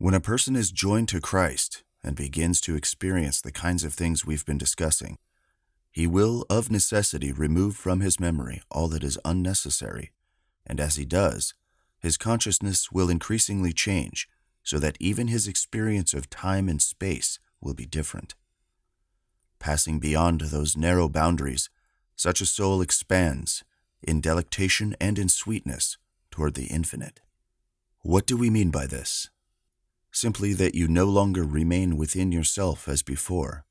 When a person is joined to Christ and begins to experience the kinds of things we've been discussing, he will, of necessity, remove from his memory all that is unnecessary, and as he does, his consciousness will increasingly change so that even his experience of time and space will be different. Passing beyond those narrow boundaries, such a soul expands in delectation and in sweetness toward the infinite. What do we mean by this? Simply that you no longer remain within yourself as before,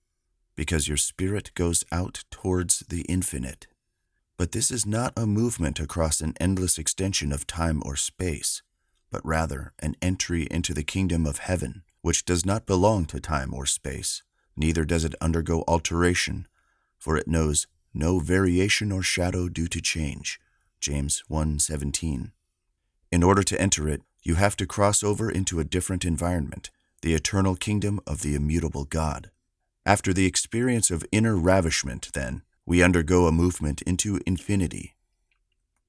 because your spirit goes out towards the infinite. But this is not a movement across an endless extension of time or space, but rather an entry into the kingdom of heaven, which does not belong to time or space, neither does it undergo alteration, for it knows no variation or shadow due to change. James 1:17. In order to enter it, you have to cross over into a different environment, the eternal kingdom of the immutable God. After the experience of inner ravishment, then, we undergo a movement into infinity.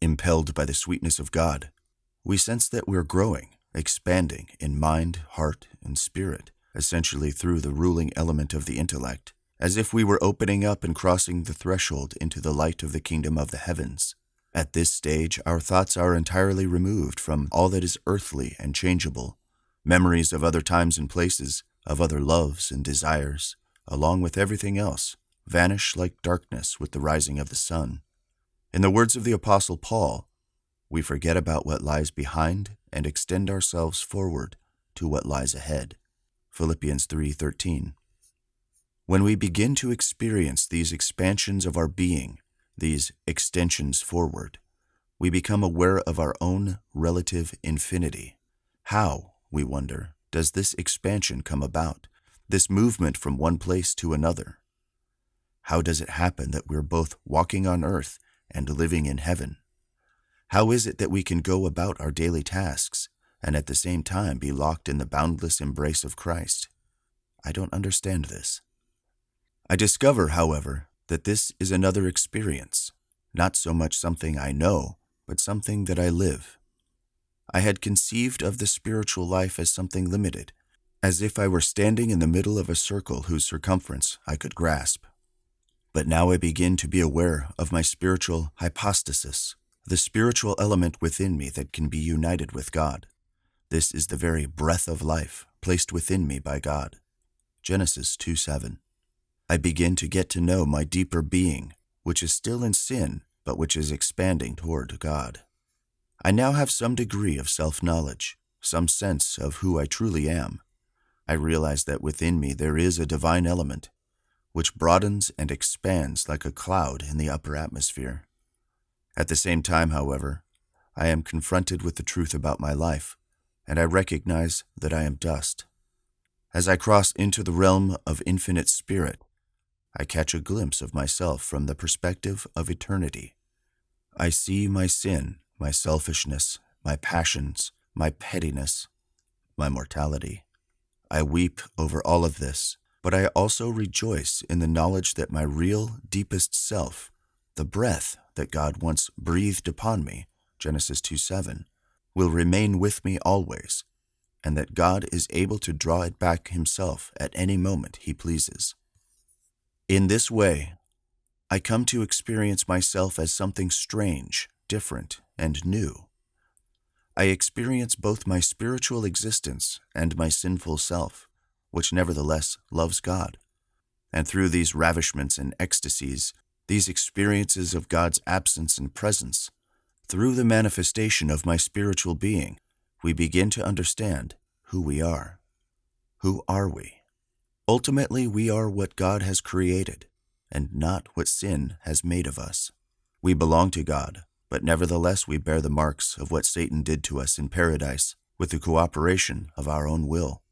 Impelled by the sweetness of God, we sense that we're growing, expanding in mind, heart, and spirit, essentially through the ruling element of the intellect, as if we were opening up and crossing the threshold into the light of the kingdom of the heavens. At this stage, our thoughts are entirely removed from all that is earthly and changeable. Memories of other times and places, of other loves and desires, along with everything else, vanish like darkness with the rising of the sun. In the words of the Apostle Paul, we forget about what lies behind and extend ourselves forward to what lies ahead. Philippians 3:13. When we begin to experience these expansions of our being, these extensions forward, we become aware of our own relative infinity. How, we wonder, does this expansion come about, this movement from one place to another? How does it happen that we're both walking on earth and living in heaven? How is it that we can go about our daily tasks and at the same time be locked in the boundless embrace of Christ? I don't understand this. I discover, however, that this is another experience, not so much something I know, but something that I live. I had conceived of the spiritual life as something limited, as if I were standing in the middle of a circle whose circumference I could grasp. But now I begin to be aware of my spiritual hypostasis, the spiritual element within me that can be united with God. This is the very breath of life placed within me by God. Genesis 2:7. I begin to get to know my deeper being, which is still in sin, but which is expanding toward God. I now have some degree of self-knowledge, some sense of who I truly am. I realize that within me there is a divine element, which broadens and expands like a cloud in the upper atmosphere. At the same time, however, I am confronted with the truth about my life, and I recognize that I am dust. As I cross into the realm of infinite spirit, I catch a glimpse of myself from the perspective of eternity. I see my sin, my selfishness, my passions, my pettiness, my mortality. I weep over all of this, but I also rejoice in the knowledge that my real, deepest self, the breath that God once breathed upon me, Genesis 2:7, will remain with me always, and that God is able to draw it back himself at any moment he pleases. In this way, I come to experience myself as something strange, different, and new. I experience both my spiritual existence and my sinful self, which nevertheless loves God. And through these ravishments and ecstasies, these experiences of God's absence and presence, through the manifestation of my spiritual being, we begin to understand who we are. Who are we? Ultimately, we are what God has created, and not what sin has made of us. We belong to God, but nevertheless we bear the marks of what Satan did to us in paradise, with the cooperation of our own will.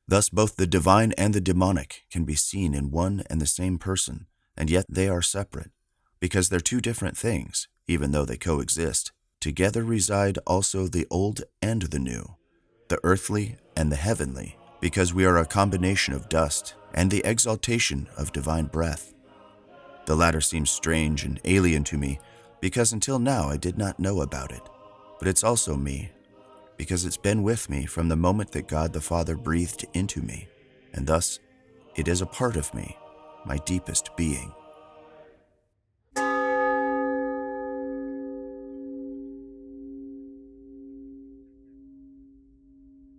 Thus both the divine and the demonic can be seen in one and the same person, and yet they are separate. Because they're two different things, even though they coexist, together reside also the old and the new, the earthly and the heavenly, because we are a combination of dust and the exaltation of divine breath. The latter seems strange and alien to me, because until now I did not know about it, but it's also me. because it's been with me from the moment that God the Father breathed into me, and thus it is a part of me, my deepest being.